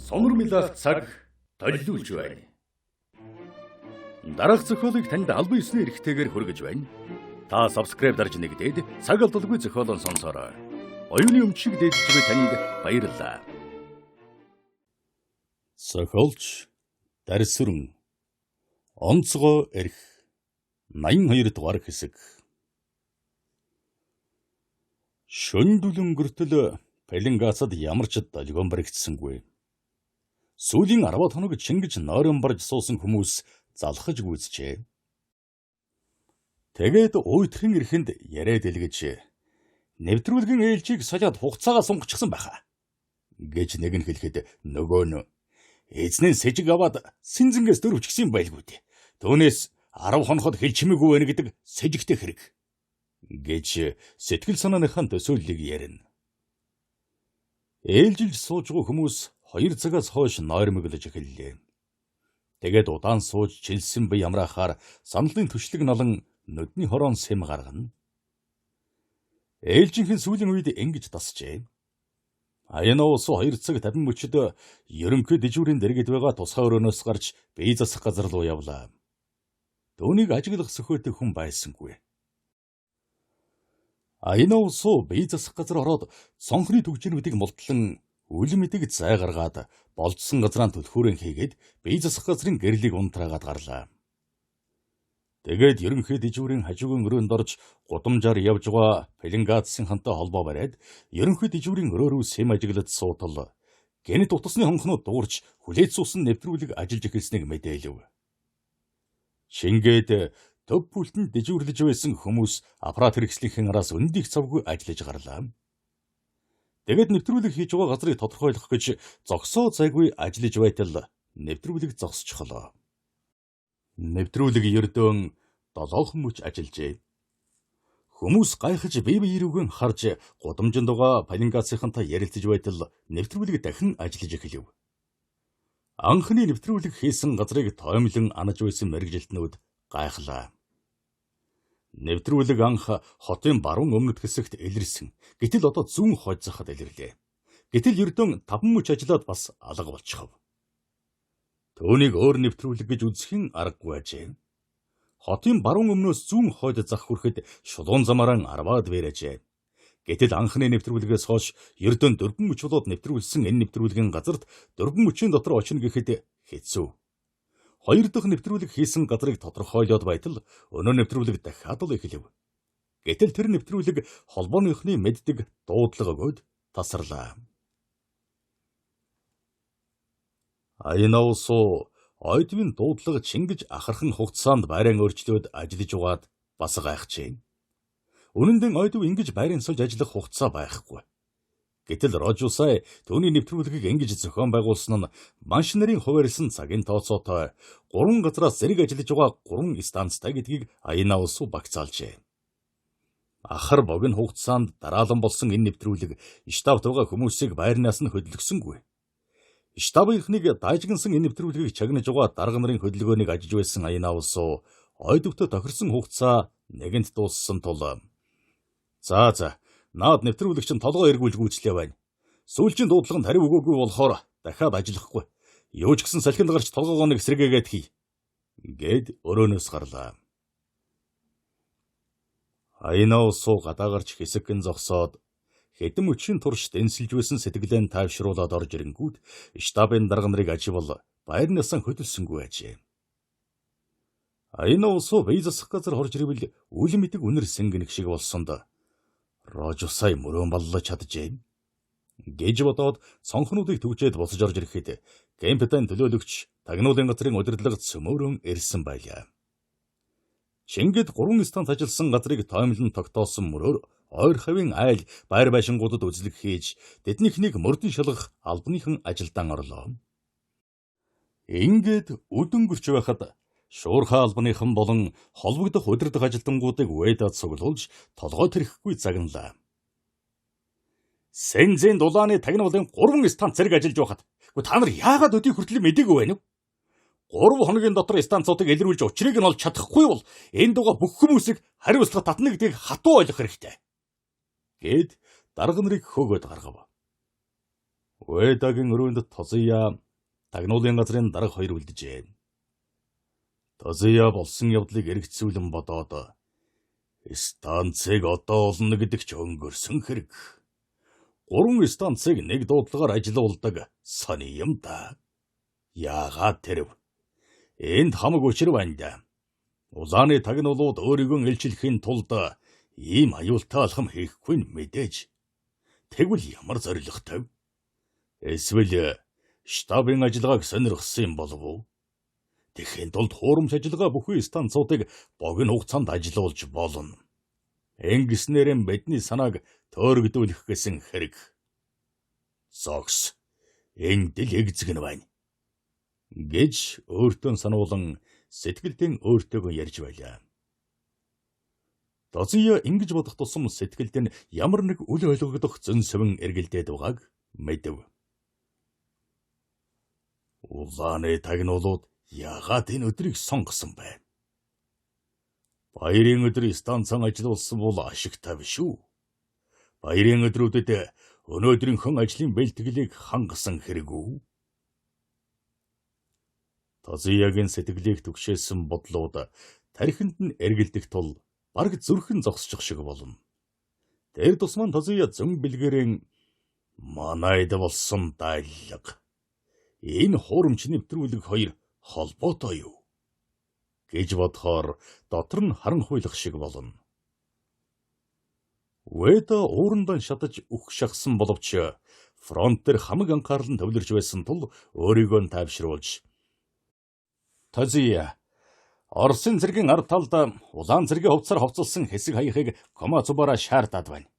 Сонор милах цаг толиулж байна. Дараах зохиолыг танд албан ёсны эрхтэйгээр хүргэж байна. Та subscribe дарж нэгдээд цаг алдалгүй зохиолон сонсороо. Оюуны өмчийг дээдж буй танд баярлалаа. Зохиолч Дарсүрэн Онцгой эрх 82 дугаар хэсэг. Шөнөдөл өнгөртөл Пеленгацад ямар ч долгион баригдсангүй. Сүүлийн 10 хоног чингэж нойрон барж суусан хүмүүс залхаж гүйцжээ. Тэгээд уйтхын эрхэнд яриад илгэж нэвтрүүлгийн ээлжийг солиод хугацаагаа сунгачсан байхаа гэж нэг нь хэлэхэд нөгөө нь эзнэн сэжиг аваад синзэнгээс дөрвчгсэн байлгүй дээ. Түүнээс 10 хоноход хэлчмээгүй байна гэдэг сэжигтэй хэрэг гэж сэтгэл санааныхаа төсөөллийг ярина. Ээлжилж суужгүй хүмүүс 2 цагаас хойш нойрмоглож эхэллээ. Тэгээд удаан сууж чилсэн бие амраахаар саналын түшлэг налан нүдний хорон сэм гаргана. Ээлжийнхэн сүүлийн үед ингэж тасжээ. Аяна ус 2 цаг 50 мөчөд ерөнхий дэжүүрийн дэргэд байгаа тусгай өрөөнөөс гарч бие засах газар руу явлаа. Түүнийг ажиглах сөхөөтэй хүн байсангүй. Аяна ус бие засах газар ороод цонхны түгжинүүдийг мултлан үл мэдэг зай гаргаад болцсон газраа түлхүүрэн хийгээд бие засах газрын гэрлийг унтраагаад гарлаа. Тэгээд ерөнхий дэжүүрийн хажуугын өрөөнд орж гудамжаар явж байгаа Пеленгацын хантай холбоо бариад ерөнхий дэжүүрийн өрөө рүү сэм ажиглаж суутал гэнэт утасны хонхнууд дуурч хүлээж суусан нэвтрүүлэг ажиллаж эхэлснийг мэдээлв. Шингээд төв пультэнд дэжүүрлэж байсан хүмүүс аппарат хэрэгслийнхэн араас өндийг цавгүй ажиллаж гарлаа. Тэгээд нэвтрүүлэг хийж байгаа газрыг тодорхойлох гэж зогсоо зайгүй ажиллаж байтал нэвтрүүлэг зогсчихлоо. Нэвтрүүлэг ердөө 7 мөч ажиллажээ. Хүмүүс гайхаж бие биерүүгэн харж гудамжинд байгаа Пеленгацынхантай ярилцаж байтал нэвтрүүлэг дахин ажиллаж эхэлв. Анхны нэвтрүүлэг хийсэн газрыг тоомлон анаж байсан мэргэжилтнүүд гайхлаа. Нэвтрүүлэг анх хотын баруун өмнөд хэсэгт илэрсэн. Гэтэл одоо зүүн хойд захад илэрлээ. Гэтэл ердөө 5 мөч ажиллаад бас алга болчихов. Түүнийг өөр нэвтрүүлэг гэж үзэхийн аргагүй ажээ. Хотын баруун өмнөөс зүүн хойд зах хүрэхэд шулуун замаараа 10-аад бэрээжээ. Гэтэл анхны нэвтрүүлгээс хойш ердөө 4 мөч болоод нэвтрүүлсэн энэ нэвтрүүлгийн газарт 4 мөчийн дотор очно гэхэд хэцүү. 2 дахь нэвтрүүлэг хийсэн газрыг тодорхойлоод байтал өнөө нэвтрүүлэг дахиад л эхлэв. Гэтэл тэр нэвтрүүлэг холбооныхны мэддэг дуудлага өгөөд тасарлаа. Аяна ус ойдвын дуудлага чингэж ахархан хугацаанд байран өөрчлөөд ажиллаж угаад бас гайхжээ. Үнэн дээр ойдв ингэж байран сольж ажиллах хугацаа байхгүй. Гэтэл Рожусай түүний нэвтрүүлгийг ингэж зохион байгуулсан нь манш нарын хуваарьсан цагийн тооцоотой 3 газраас зэрэг ажиллаж байгаа 3 станцтай гэдгийг Аяна ус багцаалжээ. Ахар богино хугацаанд дараалан болсон энэ нэвтрүүлэг штабт байгаа хүмүүсийг байрнаас нь хөдөлгсөнгүй. Штабынхныг дайжгансан энэ нэвтрүүлгийг чагнаж байгаа дарга нарын хөдөлгөөнийг ажиж байсан Аяна ус ойдвтой тохирсон хугацаа нэгэнт дууссан тул за наад нэвтрүүлэгч нь толгой эргүүлж гүйцлээ байна. Сүүлчийн дуудлаганд хариу өгөөгүй болохоор дахиад ажиллахгүй. Юу ч гэсэн салхинд гарч толгоогоо нэг сэргээгээд хий гэд өрөөнөөс гарлаа. Аяна ус гадаагарч хэсэгэн зогсоод хэдэн мөчийн турш дэнсэлж байсан сэтгэлээ тайвшруулад орж ирэнгүүт штабын дарга нарыг аживал байрнаас хөдөлсөнгүй ажээ. Аяна ус бие засах газар хорж ирэвэл үл мэдэг үнэр сэнгэнэх шиг болсонд Рожусай мөрөн боллож чаджээ гэж бодоод цонхнуудыг түгжээд босож орж ирэхэд кемптайн төлөөлөгч тагнуулын газрын удирдлагад цөмөөрөн ирсэн байлаа. Шингэд 3 станц ажилласан газрыг тоомлон тогтоосон мөрөөр ойр хавийн айл байр байшингуудад үзлэг хийж тэднийхнийг мөрдөн шалгах албаныхан ажилдаа орлоо. Ингээд өдөнгөрч байхад шуурхай албаныхан болон холбогдох удирдах ажилтнуудыг уйдаад цуглуулж толгой тэрхгүй загналаа. Сензэн дулааны тагнуулын 3 станц зэрэг ажиллаж байхад та нар яагаад өдий хүртэл мэдээгүй байна вэ? 3 хоногийн дотор станцуудыг илрүүлж учрыг нь олж чадахгүй бол энэ дугаа бүх хүмүүсийг хариуцлага татна гэдгийг хатуу ойлгох хэрэгтэй. Гэд дарга нарыг хөөгөөд гаргав. Уэдагийн өрөөнд Тозия тагнуулын газрын дарга хоёр үлджээ. Тозия болсон явдлыг эргэцүүлэн бодоод станцыг одоо олно гэдэг ч өнгөрсөн хэрэг. 3 станцыг нэг дуудлагаар ажиллуулдаг сони юм да. Яагаад тэрв? Энд хамаг учир байна да. Улааны тагнуулууд өөрийгөө илчлэхийн тулд ийм аюултай алхам хийхгүй нь мэдээж. Тэгвэл ямар зоригтой? Эсвэл штабын ажиллагааг сонирхсан юм болов уу? Тэгэхин тулд хуурамч ажиллагаа бүхий станцуудыг богино хугацаанд ажиллуулж болно. Ингэснээр бидний санааг төөрөгдүүлэх гэсэн хэрэг. Зогс. Энд л эгзэг нь байна. Гэж өөртөө сануулan сэтгэлдээ өөртөөгөө ярьж байлаа. Тозия ингэж бодох тусам сэтгэлд нь ямар нэг үл ойлгогдох зөн совин эргэлдээд байгааг мэдэв. Улааны тагнуулууд яагаад энэ өдрийг сонгосон бэ? Баярын өдөр станцан ажиллуулсан бол ашигтай биш үү? Баярын өдрүүдэд өнөөдрийнхэн ажлын бэлтгэлийг хангасан хэрэг үү? Тозиягийн сэтгэлийг түгшээсэн бодлууд тархинд нь эргэлдэх тул бараг зүрхэн зогсчих шиг болно. Тэр тусман Тозия зөн бэлгэрэн манайд болсон дайлга. Энэ хуурамч нэвтрүүлэг хоёр холбоотой юу? Гэж бодохоор дотор нь харанхуйлах шиг болно. Уэда уурандаа шатаж үх шахсан боловч фронт дээр хамаг анхаарал нь төвлөрч байсан тул өөрийгөө тайвшруулж Тозия Оросын цэргийн ард талд улаан цэргийн хувцсаар хувцалсан хэсэг хаяхыг Комацубара шаардаад байна.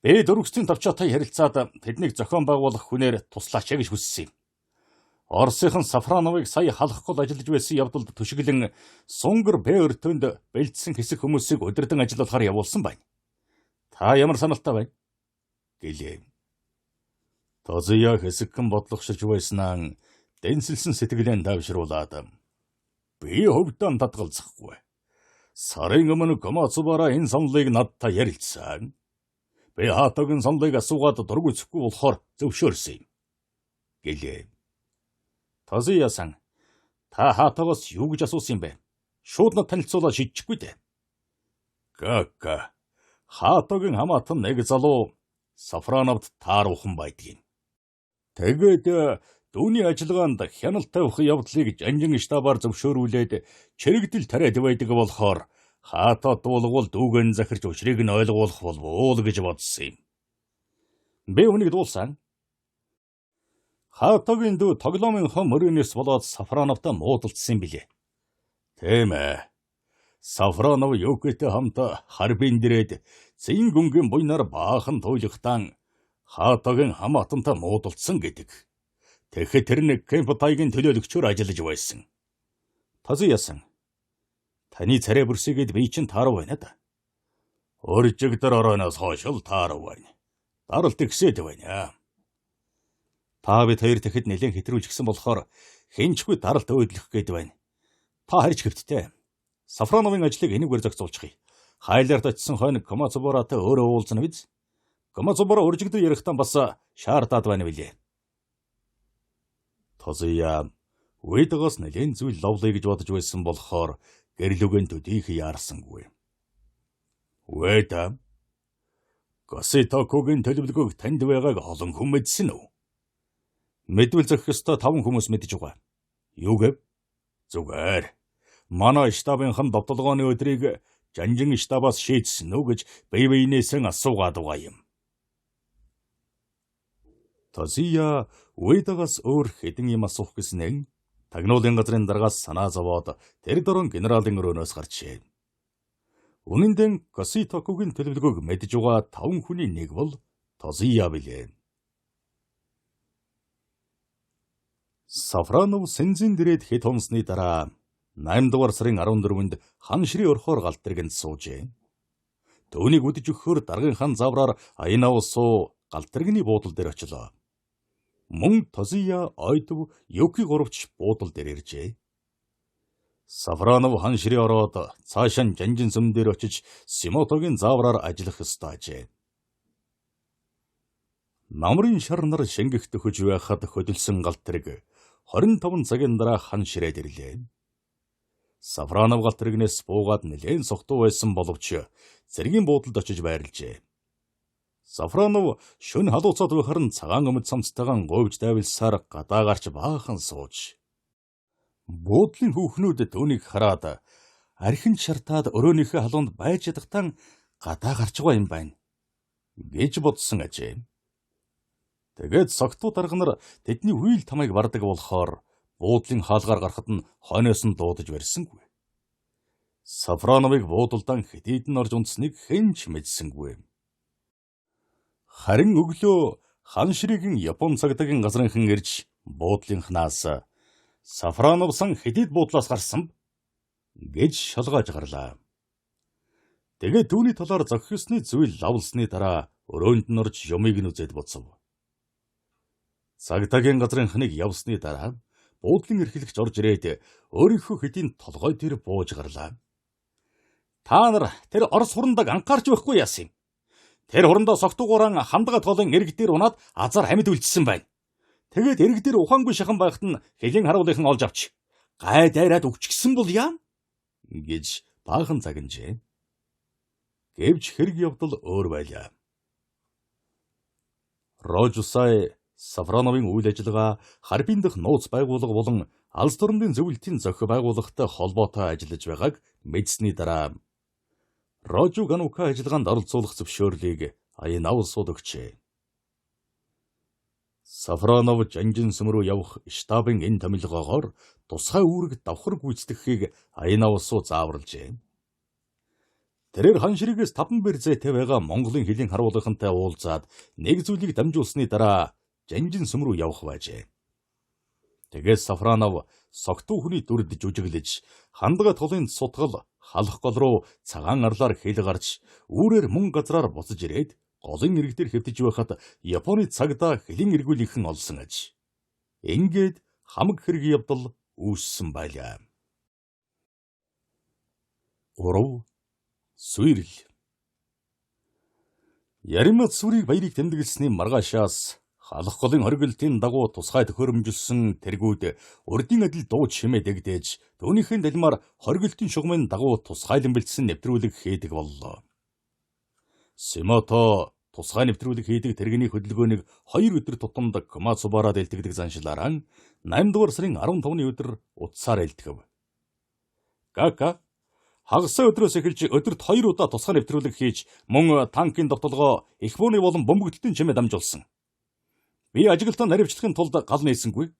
Би дөрвөсцийн товчоотой харилцаад тэднийг зохион байгуулах хүнээр туслаач гэж хүссэн юм. Оросынхан Сафрановыг сая халахгүй ажиллаж байсан явдалд түшиглэн Сунгар Б өртөнд бэлдсэн хэсэг хүмүүсийг удирдан ажиллуулахаар явуулсан байна. Та ямар саналтай байна? Гэлээ. Тозия хэсэгхэн бодлогоширч байснаа дэнсэлсэн сэтгэлээ давшруулад би хөвдөн татгалзахгүй. Сарын өмнө Комацубара энэ саналыг надтай ярилцсан. Би Хатогийн саналыг асуугаад дург үзэхгүй болохоор зөвшөөрсөн юм. Гэлээ. Тозия-сан, та Хатогоос юу гэж асуусан юм бэ? Шууд над танилцуулаад шийдчихгүй дээ. Кака. Хатогийн хамаатан нэг залуу Сафрановд тааруухан байдгийг. Тэгээд дүүний ажиллагаанд хяналт тавих явдлыг жанжин штабаар зөвшөөрүүлээд чирэгдэл тариад байдаг болохоор Хатод дуулгуул дүүгэн захирч учрыг нь ойлгуулах болов гэж бодсон юм. Би үнийг дуулсан. Хатогийн дүү тоглоомын хом өрөөнөөс болоод Сафрановтай муудалцсан билээ. Тийм ээ. Сафронов Юкитэй хамт харбин дээрээд зэн гүнгийн буйнаар баахан туйлахтан Хатогийн хамаатантай муудалцсан гэдэг. Тэгэхэд тэр нэг Кемпотайгийн төлөөлөгчөөр ажиллаж байсан. Тозия-сан, таны царай бүрсгээд би чинь таарав байна да. Өржигдэр орооноос хойш л таарав байна. Даралт ихсээд байна. Та бид хоёр тэгэхэд нэлээд хэтрүүлж гисэн болохоор хинчгүй даралт өөдлөх гээд байна. Та харж хэвттэй. Сафроновын ажлыг энэгээр зохицуулчихъя. Хайлаард очисон хойно Комацубаратай өөрөө уулзна биз? Комацубара өржигдөр ярихтан бас шаардаад байна билээ. Тозия Уэдагаас нэлээд зүйл ловлоо гэж бодож байсан болохоор гэрлүгэн төдийх яарсангүй. Уэда Коситокогийн төлөвлөгөөг танд байгааг олон хүн мэдсэн үү? Мэдвэл зохих ёстой 5 хүмүүс мэдж байгаа. Юу гэв? Зүгээр. Манай штабынхан довтлогооны өдрийг жанжин штабаас шийдсэн үү гэж бие биенээсээ асуугаад байгаа юм. Тозия Уэдагаас өөр хэдэн юм асуух гэснээр тагнуулын газрын дараагаас санаа зовоод тэр дөрөн генералын өрөөнөөс гарчээ. Үнэн дээр Коситокогийн төлөвлөгөөг мэдж байгаа 5 хүний нэг бол Тозия билээ. Сафронов Сензин дээрээ хэд хонсны дараа 8 дугаар сарын 14-нд хан ширээ орхоор галт тэргэнд суужээ. Төвнийг үдэж өгөхөөр даргын хан завраар Айнаусуу галт тэргэний буудал дээр очлоо. Мөн Тозия ойдов Юки гуравч буудал дээр иржээ. Сафронов хан ширээ ороод цаашаа жанжин сүм дээр очиж Симотогийн заавраар ажиллах ёстой ажээ. Намрын шар нар шингэгт хөж байхад хөдөлсөн галт тэрэг 25 цагийн дараа хан ширээд ирлээ. Сафронов галт тэрэгнээс буугаад нэлээд согтуу байсан боловч цэргийн буудалд очиж байрлажээ. Сафронов шөнө халууцаад байхаар нь цагаан өмд цамцтайгаан говьж дайвилсаар гадаа гарч баахан сууж. Буудлын хүүхнүүд түүнийг хараад архин шартаад өрөөнийхөө халуунд байж ядахтан гадаа гарч байгаа юм байна гэж бодсон ажээ. Тэгээд согтуу дарга нар тэдний үйл тамайг бардаг болохоор буудлын хаалгаар гарахад нь хойноос нь дуудаж барьсангүй. Сафроновыг буудалдан хэдийдэн орж унтсныг хэн ч мэдсэнгүй. Харин өглөө хан ширээгийн Япон цагдаагийн газрынхан ирж буудлынхнаас Сафронов сан хэдийд буудлаас гарсан гэж шалгааж гарлаа. Тэгээд түүний талаар зохисны зүйл лавлсны дараа өрөөнд нь орж юмыг нь үзээд боцов. Цагдаагийн газрынхныг явсны дараа буудлын эрхлэгч орж ирээд өөрийнхөө хэдийн толгой дээр бууж гарлаа. Та нар тэр орос хурандаг анхаарч байхгүй яасан юм? Тэр хурандаа согтуугаараа хандгаа тоолын эрэг дээр унаад азар амьд үлдсэн байна. Тэгээд эрэг дээр ухаангүй шахан байхад нь хэлийн харуулынхан олж авч гай дайраад өгчихсөн бол яам гэж баахан загинжээ. Гэвч хэрэг явдал өөр байлаа. Рожусай Сафроновын үйл ажиллагаа Харбин дахь нууц байгууллага болон алс тормдын зөвлөлтийн зохио байгууллагатай холбоотой ажиллаж байгааг мэдсэний дараа Рожу Ганука ажиллагаанд оролцуулах зөвшөөрлийг Аянавсууд өгчээ. Сафронов Жанжинсүм рүү явах штабын энэ томилгоогоор тусгай үүрэг давхар гүйцэтгэхийг Аянавсууд зааварлажээ. Тэрээр хан ширээс 5 бэр зайтай байгаа Монголын хэлийн харуулгынхантай уулзаад нэг зүйлийг дамжуулсны дараа Жанжинсүм рүү явах байжээ. Тэгээд Сафронов согтуу хүний дүрд жүжиглэж хандгаа толын сутгал халах гол руу цагаан арлаар хэл гарч үүрээр мөн газраар буцаж ирээд голын ирэг дээр хэвтэж байхад Японы цагдаа хэлийн эргүүлийнхэн олсон аж. Ингээд хамаг хэрэг явдал үүссэн байлаа. Урав Сүрэл Яримат сүрийг баярыг тэмдэглэсний маргаашаас халах голын хоригдлын дагуу тусгай төхөөрөмжилсөн тэргүүд урдын адил дуу чимээ дэгдээж түүнийхэн далмаар хоригдлын шугамын дагуу тусгайлан бэлдсэн нэвтрүүлэг хийдэг боллоо. Симото тусгай нэвтрүүлэг хийдэг тэрэгний хөдөлгөөнийг 2 өдөр тутамд Комацубараа дэлтгэдэг заншилаараа 8 дугаар сарын 15-ны өдөр утсаар элтгэв. Кака хагасаа өдрөөс эхэлж өдөрт 2 удаа тусгай нэвтрүүлэг хийж мөн танкын довтолгоо их бууны болон бөмбөгдөлтийн чимээ дамжуулсан. Би ажиглалтаа наривчлахын тулд гал нээсэнгүй.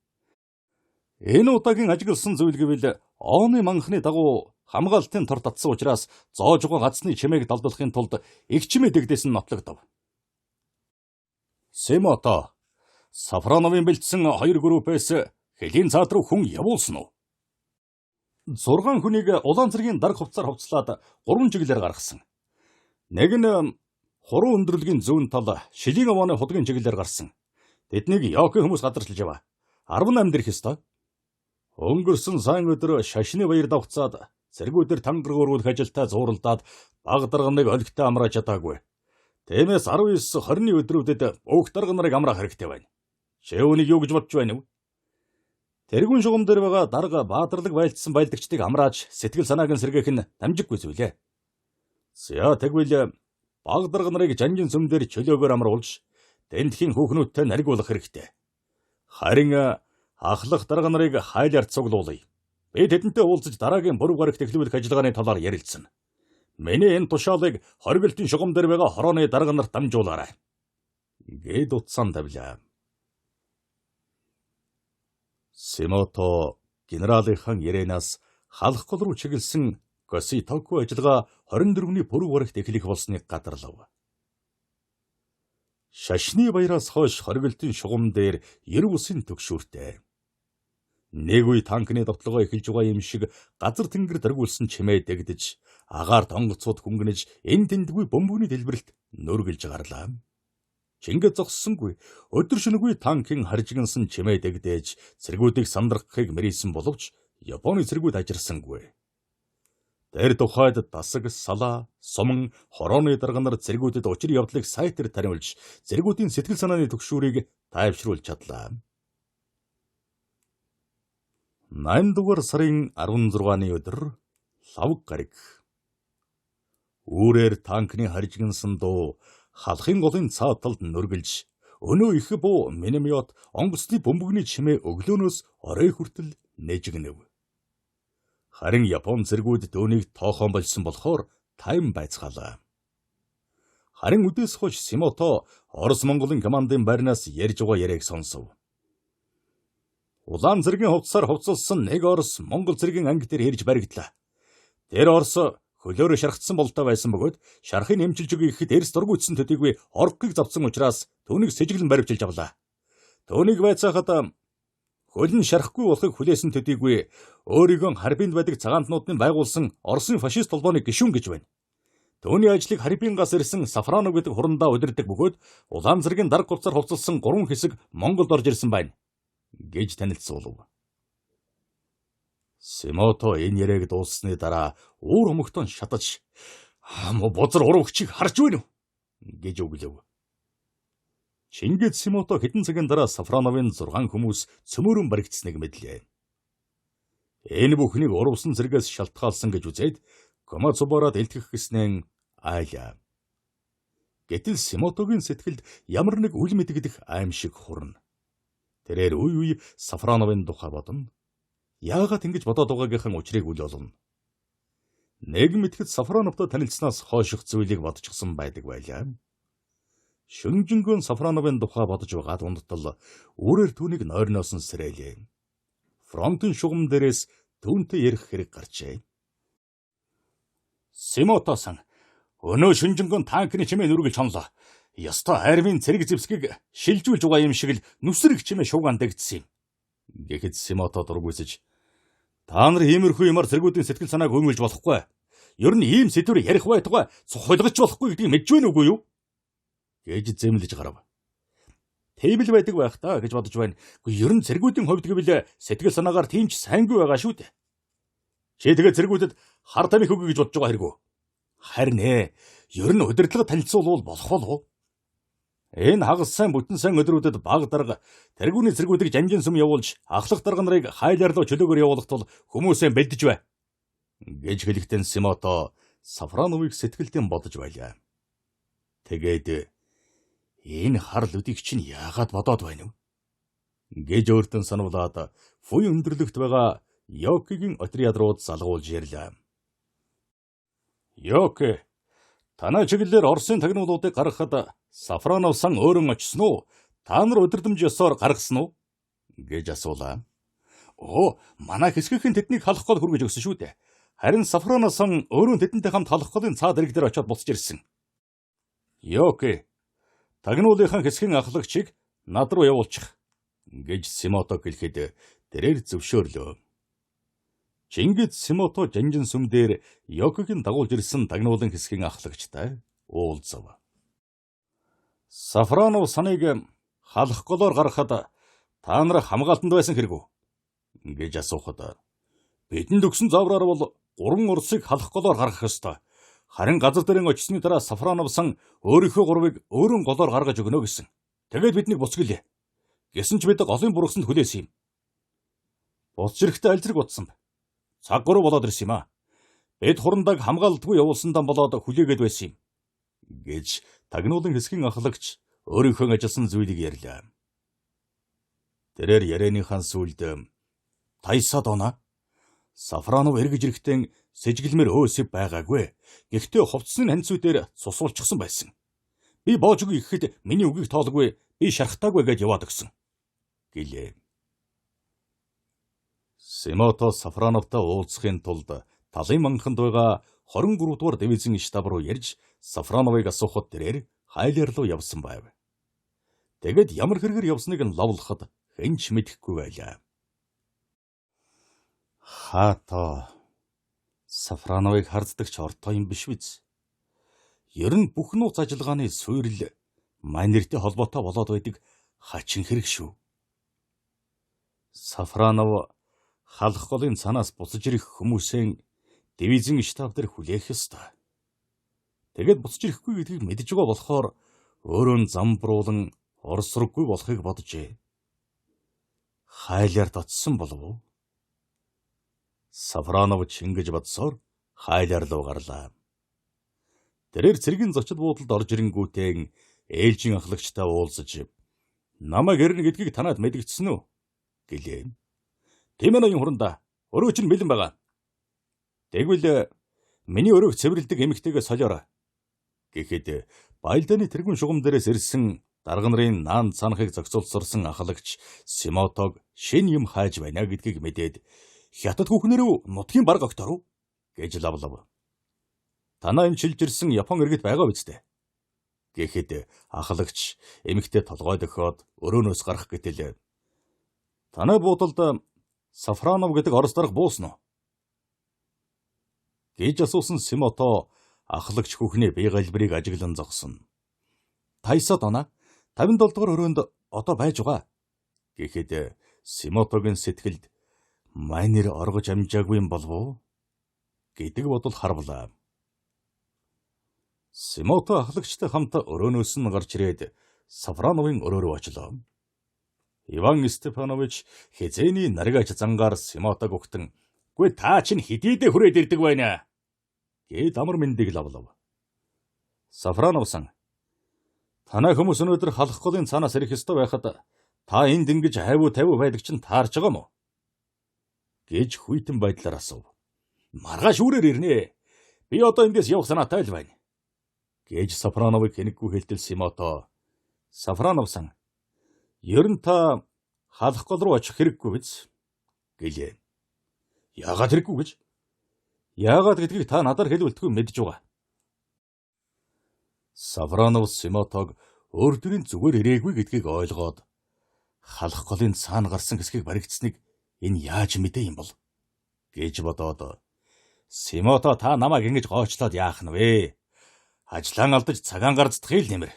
Энэ удаагийн ажигласан зүйл гэвэлооны манхны дагуу хамгаалтын тор татсан учраас зоожгоо гацны чимээг далдуулахын тулд их чимээ дэгдээс нь нотлогдов. Симото Сафроновын бэлдсэн 2 группээс хэлийн цаад руу хүн явуулсан уу? 6 хүнийг улаан цэргийн дарга хувцсаар хувцлаад 3 чиглэлээр гаргасан. Нэг нь хуруу өндөрлөгийн зүүн тал шилийн овооны худгийн чиглэлээр гарсан. Тэднийг Йоко хүмүүс гадарчилж яваа. 18 дэрх ёстой. Өнгөрсөн сайн өдөр шашны баяр давцаад цэргүүдээр тангар өргүүлэх ажилтаа зууралдаад баг дарганыг олигтой амрааж чадаагүй. Тиймээс 19-20-ны өдрүүдэд бүх дарга нарыг амраах хэрэгтэй байна. Чи үүнийг юу гэж бодож байна вэ? Тэргүүн шугам дээр байгаа дарга баатарлаг байлдсан байлдагчдыг амрааж сэтгэл санааг нь сэргээх нь дамжиггүй зүйлээ. За тэгвэл баг дарга нарыг Жанжинсүм дээр чөлөөгөөр амруулж Тэнтхийн хүүхнүүдтэй наригуулах хэрэгтэй. Харин ахлах дарга нарыг хайлаард цуглуулъя. Би тэдэнтэй уулзаж дараагийн буруу гарагт эхлүүлэх ажиллагааны талаар ярилцсан. Миний энэ тушаалыг хоригдлын шугам дээр байгаа хорооны дарга нарт дамжуулаарай. Гэд утсaan тавилаа. Симото генералынхан яренаас халах гол руу чиглэсэн Коситоку ажиллагаа 24-ний буруу гарагт эхлэх болсныг гадарлав. Шашны баяраас хойш хоригдлын шугам дээр 90 усын төгшүүртэй. Нэг үе танкны довтлогоо эхэлж байгаа юм шиг газар тэнгэр дөргүүлсэн чимээ дэгдэж, агаар тонгоцууд хөнгөнөж, эн тэндгүй бөмбөгний дэлбэрэлт нөргөлж гарлаа. Чингээ зогссонгүй, өдөр шөнөгүй танкын харжигнсан чимээ дэгдээж, цэргүүдийг сандрахыг мэрийсэн боловч Японы цэргүүд ажирсангүй. Тэр тухайд дасаг, салаа, суман, хорооны дарга нар зэргүүдэд учир явдлыг сайтар таниулж, зэргүүдийн сэтгэл санааны түгшүүрийг тайвшруулж чадлаа. 8 дугаар сарын 16-ны өдөр лав гараг. Үүрээр танкны харжигнсан дуу халахын голын цаад талд нүргэлж, өнөө их буу миномет онгоцны бөмбөгний чимээ өглөөнөөс орой хүртэл нэжигнэв. Харин Япон зэргүүд дөөнийг тоохон болсон болохоор тайван байцгаалаа. Харин үдээс хойш Симото Орос Монголын командын байрнаас ярьж байгаа яриаг сонсов. Улаан зэргийн хувцсаар хувцалсан нэг Орос Монгол зэргийн анги дээр ирж баригдлаа. Тэр Орос хөлөөрөө шархтсан болтой байсан бөгөөд шархыг нэмчилж өгөх ихэд эрс дургуйтсан төдийгүй оргыг завцсан учраас түүнийг сэжиглэн баривчилж авлаа. Түүнийг байцаахад хөлн шарахгүй болохыг хүлээсэн төдийгүй өөрийгөө харбинд байдаг цагаантнуудын байгуулсан Оросын фашист холбооны гишүүн гэж байна. Түүний ажлыг Харибингаас ирсэн Сафронов гэдэг хурандаа удирдаг бөгөөд улаан зэргийн дарга хувцаар хувцалсан 3 хэсэг Монголд орж ирсэн байна гэж танилцуулв. Симото энэ яриаг дууссаны дараа уур өмгтөн шатаж бузар урагчийг харж байна уу гэж өглөв. Чингис Симото хэдэн цагийн дараа Сафроновын 6 хүмүүс цөмөрөн баригдсныг мэдлээ. Энэ бүхнийг урвсан зэргээс шалтгаалсан гэж үзээд Комацубараад илтгэх гэснээр айлаа. Гэтэл Симотогийн сэтгэлд ямар нэг үл мэдгдэх аимшиг хурна. Тэрээр үе үе Сафроновын тухай бодно. Яагаад ингэж бодоод байгаагийнхаа учрыг үл олно. Нэг мэтгэд Сафроновтой танилцсанаас хойших зүйлийг бодчихсон байдаг байлаа. Шүнжэнгөн Сафроновын тухай бодож байгаад унтдал өөрөөр түүнийг нойрноос нь сэрээлээ. Фронтын шугам дээрээс түүнтэй ярих хэрэг гарчээ. Симото-сан, өнөө Шүнжэнгөн танкны чимээ нүргэлж хонлоо. Ёстой армийн цэрэг зэвсгийг шилжүүлж байгаа юм шиг л нүсрэг чимээ шуугаан дэгдсэн юм. Гэхэд Симото дургүйсэж, та нар иймэрхүү юмар цэргүүдийн сэтгэл санааг өмүүлж болохгүй. Ер нь ийм сэдвэр ярих байтугай цохилгож болохгүй гэдгийг мэдж байна үгүй юу? Гэж зэмлэж гарав. Тэйбэл байдаг байх та гэж бодож байна. Гэхдээ ер нь цэргүүдийн хувьд гэвэл сэтгэл санаагаар тийм ч сайнгүй байгаа шүү дээ. Чи тэгээ цэргүүдэд хар тамхи өгье гэж бодож байгаа хэрэг үү? Харин ер нь удирдлага танилцуулбал болох болов. Энэ хагас сайн бүтэн сайн өдрүүдэд баг дарга тэргүүний цэргүүдийг жанжин сүм явуулж ахлах дарга нарыг хайлаар руу чөлөөгөр явуулах тул хүмүүсээ бэлдэж бай. Гэж хэлэхдээ Симото Сафроновыг сэтгэлдээ бодож байлаа. Тэгээд энэ харл үдийг чинь яагаад бодоод байна вэ? Гэж өөртөө сануулаад фуй өндөрлөгт байгаа Йокигийн отряд руу залгуулж ярьлаа. Йоки, танай чиглэлээр Оросын тагнуулуудыг гаргахад Сафронов сан өөрөө очсон уу? Та нар удирдамж ёсоор гаргасан уу? Гэж асуулаа. Манай хэсгийнхэн тэднийг халах гол хүргэж өгсөн шүү дээ. Харин Сафронов сан өөрөө тэдэнтэй хамт халах голын цаад ирэг дээр очиод буцаж ирсэн. Йоки, тагнуулынхаа хэсгийн ахлагчийг над руу явуулчих. Гэж Симото гэлэхэд тэрээр зөвшөөрлөө. Чингис Симото жанжин сүм дээр Йокигийн дагуулж ирсэн тагнуулын хэсгийн ахлагчтай уулзав. Сафронов саныг халах голоор гаргахад та нар хамгаалтанд байсан хэрэг үү? Гэж асуухад бидэнд өгсөн завраар бол 3 Оросыг халах голоор гаргах ёстой. Харин газар дээрэн очсны дараа Сафронов сан өөрийнхөө 3-ыг өөрөн голоор гаргаж өгнө гэсэн. Тэгээд биднийг буцгалээ. Гэсэн ч бид голын бургасанд хүлээсэн юм. Буцж ирэхдээ аль зэрэг утсан бэ? Цаг 3 болоод ирсэн юм аа. Бид хурандаг хамгаалалтгүй явуулсандаа болоод хүлээгээд байсан юм. Гэж тагнуулын хэсгийн ахлагч өөрийнхөө ажилласан зүйлийг ярьлаа. Тэрээр ярианыхаа сүүлд тайсаад оноо. Сафронов эргэж ирэхдээ сэжиглэмээр өөсөв байгаагүй. Гэхдээ хувцсны ханцүүдээр цусуулчихсан байсан. Би боож өгье гэхэд миний үгийг тоолгүй, би шархтаагүй гэж яваад өгсөн. Гэлээ. Симото Сафроновтой уулзахын тулд талын манханд байгаа 23 дугаар дивизийн штаб руу ярьж Сафроновыг асуухад тэрээр хайлаар руу явсан байв. Тэгэд ямар хэрэгээр явсныг нь ловлоход хэнч мэдэхгүй байлаа. Хато Сафроновыг харддаг ч ортой юм биш биз? Ер нь бүх нууц ажиллагааны суурил мань нэртэй холбоотой болоод байдаг хачин хэрэг шүү. Сафронов халах голын цанаас буцаж ирэх хүмүүсээ дивизийн штаб дээр хүлээх ёстой. Тэгээд буцаж ирэхгүй гэдгийг мэдж байгаа болохоор өөрөө замбруулан орсроггүй болохыг боджээ. Хайлаар татсан болов уу? Сафронов ингэж бодсоор хайлаар руу гарлаа. Тэрээр цэргийн зочид буудалд орж ирэнгүүтээ ээлжийн ахлагчтай уулзаж намайг ирнэ гэдгийг танаад мэдгдсэн үү гэлээ. Тийм ээ ноён хуранда. Өрөө чинь бэлэн байгаа. Тэгвэл миний өрөөг цэвэрлдэг эмэгтэйгээ солиорой. Гэхэд баялдааны тэргүүн шугам дээрээс ирсэн дарга нарын наан цанахыг зохицуулсарсан ахлагч Симотог шин юм хайж байна гэдгийг мэдээд хятад хүүхнэрөө нутгийн бараг огторов гэж лавлав. Танаа энэ шилж ирсэн Япон иргэд байгаа биз дээ. Гэхэд ахлагч эмэгтэй толгой дөхөөд өрөөнөөс гарах гэтэл танай буудалд Сафронов гэдэг орос дарга буусна уу? Гэж асуусан Симото ахлагч хүүхний бие галбирыг ажиглан зогсон. Тайсад оноо 57 дугаар өрөөнд одоо байж байгаа. Гэхэд Симотогийн сэтгэлд майнер оргож амжаагүй юм болов уу гэдэг бодол харвлаа. Симото ахлагчтай хамт өрөөнөөс нь гарч ирээд Сафроновын өрөө рүү очлоо. Иван Степанович хязээний наригаач зангаар Симотог өгтөн "Гүй та чинь хэдийдээ хүрээд ирдэг байна" гээд амар мэндийг лавлав. Сафронов сан танай хүмүүс өнөөдөр халах голын цаанаас ирэх ёстой байхад та энд ингэж хайвуу тавиу байдаг чинь таарч байгаа мó? Гэж хүйтэн байдлаар асуув. Маргааш үрээр ирнэ. Би одоо эндээс явах санаатай л байна. Гэж Сафроновыг хэнэггүй хэлтэл Симото. Сафронов сан ер нь та халах гол руу очих хэрэггүй биз? Гэлээ. Яагаад хэрэггүй гэж? Яагаад гэдгийг та надаар хэлбэлтгүй мэдж байгаа. Сафронов Симотог өөртөө зүгээр ирээгүй гэдгийг ойлгоод халах голын цаана гарсан хэсгийг баригдсныг энэ яаж мэдээ юм бол гэж бодоод Симото та намайг ингэж гоочлоод яах нь вэ? Ажлаан алдаж цагаан гарцдах ил нэмэр.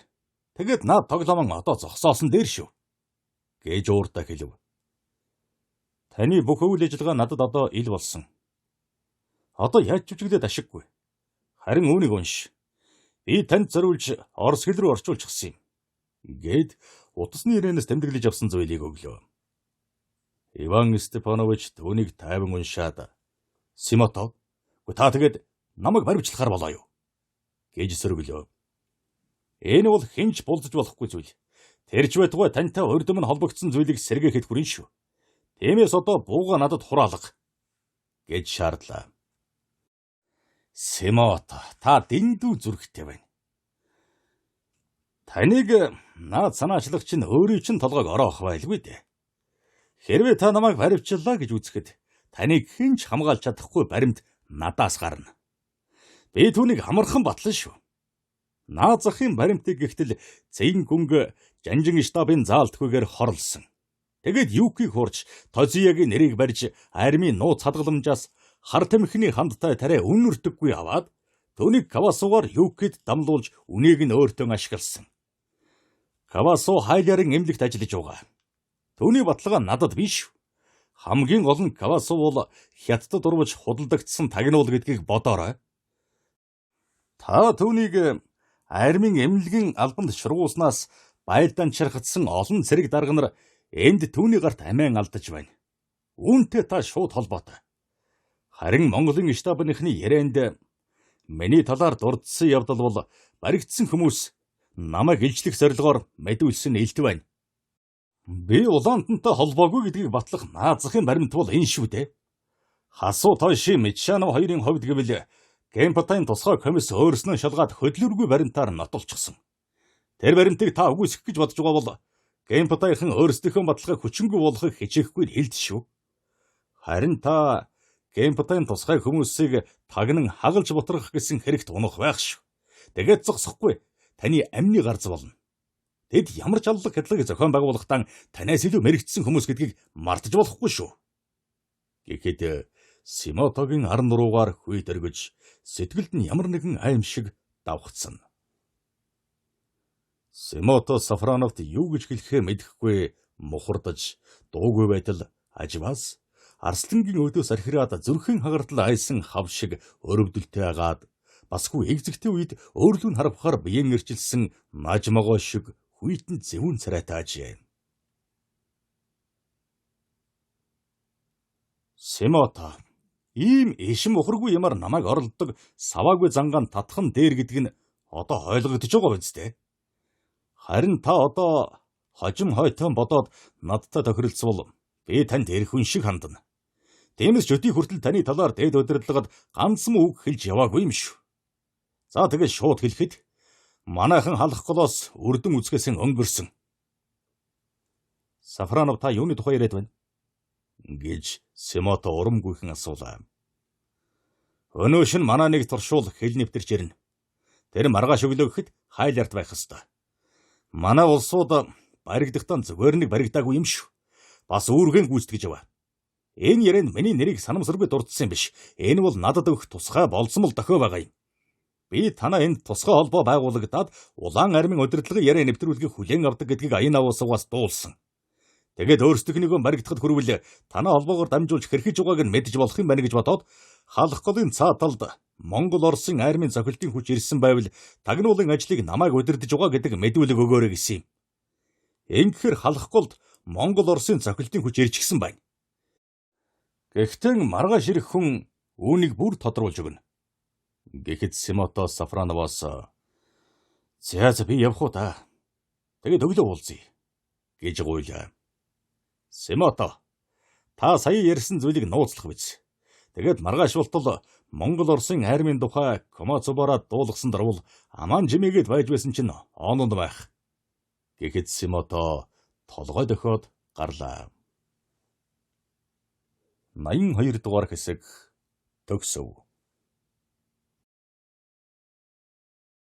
Тэгэд наад тоглоомон одоо зогсоосон дээр шүү. Гэж ууртаа хэлв. Таны бүх үйл ажиллагаа надад одоо ил болсон. Одоо яаж чүжиглээд ашиггүй. Харин үүнийг унш. Би танд зориулж орос хэл рүү орчуулчихсан юм. Гэд утасны ирээнээс тэмдэглэж авсан зүйлийг өглөө. Иван Степанович түүнийг тайван уншаад Симото та тэгээд намайг баримтлахаар болоо юу? Гэж сөрөглөө. Энэ бол хинч булдаж болохгүй зүйл. Тэрч байтугай тантай урдым нь холбогдсон зүйлийг сэргээхэд хүрэн шүү. Тиймээс одоо бууга надад хураалга. Гэж шаардлаа. Симото та дэндүү зүрхтэй байна. Таныг наад санаачлагч нь өөрийн чинь толгойг ороох байлгүй дээ. Хэрвээ та намайг баривчлаа гэж үзэхэд таныг хинч хамгаалж чадахгүй баримт надаас гарна. Би түүнийг амархан батлан шүү. Наад захын баримтыг гихтэл зэн гүнг жанжин штабын заалтгүйгээр хорлсон. Тэгэд Юкиг хурж Тозиягийн нэрийг барьж армийн нууц хадгаламжаас хар тамхины хандтай тариа үнэрдэггүй аваад түүнийг Кавасуугаар Юкид дамлуулж үнийг нь өөртөө ашигласан. Кавасуу хайларын эмнэлэгт ажиллаж байгаа. Түүний баталгаа надад биш. Хамгийн гол нь Кавасуу бол хятадд урвж худалдагдсан тагнуул гэдгийг бодоорой. Та түүнийг армийн эмнэлгийн албанд шургуулснаас байлдаан чархацсан олон цэрэг дарга нар энд түүний гарт амиан алдаж байна. Үүнтэй та шууд холбоотой. Харин Монголын штабныхны ярианд миний талаар дурдсан явдал бол баригдсан хүмүүс намайг илчлэх зорилгоор мэдүүлсэн илт байна. Би Улаантантай холбоогүй гэдгийг батлах наад захын баримт бол энэ шүү дээ. Хасуу Тойши Мичанов хоёрын хувьд гэвэл Генпатайн тусгай комисс өөрснөө шалгаад хөдлөргүй баримтаар нотолчихсон. Тэр баримтыг та үгүйсгэх гэж бодож байгаа бол Генпатайхан өөрсдийнхөө баталгааг хүчингүй болгохыг хичээхгүй хэлд шүү. Харин та Генпатайн тусгай хүмүүсийг тагнан хагалж бутрах гэсэн хэрэгт унах байх шүү. Тэгээд зогсохгүй таны амны гарц болно. Тэд ямар ч аллаг хядлыг зохион байгуулахдаа танаас илүү мэрэгдсэн хүмүүс гэдгийг мартаж болохгүй шүү. Гэхэд Симотогийн ар нуруугаар хүйт өргөж сэтгэлд нь ямар нэгэн аимшиг давхцсан. Симото Сафроновт юу гэж хэлэхээ мэдэхгүй мухардаж дуугүй байтал аживаас арслангийн өдөөс архираад зүрхэн хагартал айсан хав шиг өрөвдөлтэй агаад басгүй эгзэгтэй үед өөрлөг нь харахаар биеэн ирчилсэн нажмагоо шиг хүйтэн зэвүүн царайтай ажээ. Семото ийм эшим ухаргүй юмар намайг оролдог саваагүй зангаан татхан дээр гэдэг нь одоо ойлгогдож байгаа биз дээ. Харин та одоо хожим хойтон бодоод надтай тохиролцвол би танд эрх хүн шиг хандна. Тиймээс ч өдий хүртэл таны талаар дээд удирдлагад ганц м үг хэлж яваагүй юм шүү. За тэгээд шууд хэлэхэд манайхан халах голоос үрдэн үцгээсэн өнгөрсөн. Сафронов та юуны тухай яриад байна? Гэж Семото урамгүйхэн асуулаа. Өнөө шин манай нэг туршуул хэл нэвтэрч ирнэ. Тэр маргааш өглөө гэхэд хайл ярт байх хэвээр. Манай улсууд баригдахдаа зүгээр нэг баригдаагүй юм шүү. Бас үүргэн гүйцэтгэж яваа. Энэ ярианд миний нэрийг санамсаргүй дурдсан биш. Энэ бол надад өгөх тусгай болцсон л дохио байгаа юм. Би танаа энд тусгай холбоо байгуулагдаад улаан армийн удирдлагын яриа нэвтрүүлгийг хүлээн авдаг гэдгийг аян аваасаас дуулсан. Тэгээд өөрсдийнхнийгөө баригдахад хүрвэл танаа холбоогоор дамжуулж хэрхэж байгааг нь мэдж болох юм байна гэж бодоод халах голын цаа талд Монгол Оросын армийн зохилтын хүч ирсэн байвал тагнуулын ажлыг намайг удирдах байгаа гэдэг мэдүүлэг өгөөрэй гэсэн юм. Ингэхээр халах голд Монгол Оросын зохилтын хүч ирчихсэн байна. Гэхдээ маргааш ирэх хүн үүнийг бүр тодруулж өгнө. Гэхэд Семото Сафроновоос "За би явах уу та. Тэгээд өглөө уулзъя" гэж гуйлаа. Семото, та сая ярьсан зүйлийг нууцлах биз. Тэгээд маргааш болтол Монгол Оросын армийн тухай Комацубараа дуулгасан дарвал аман жимээгээд байж байсан чинь ононд байх. Гэхэд Семото толгой дохиод гарлаа. 82 дугаар хэсэг төгсөв.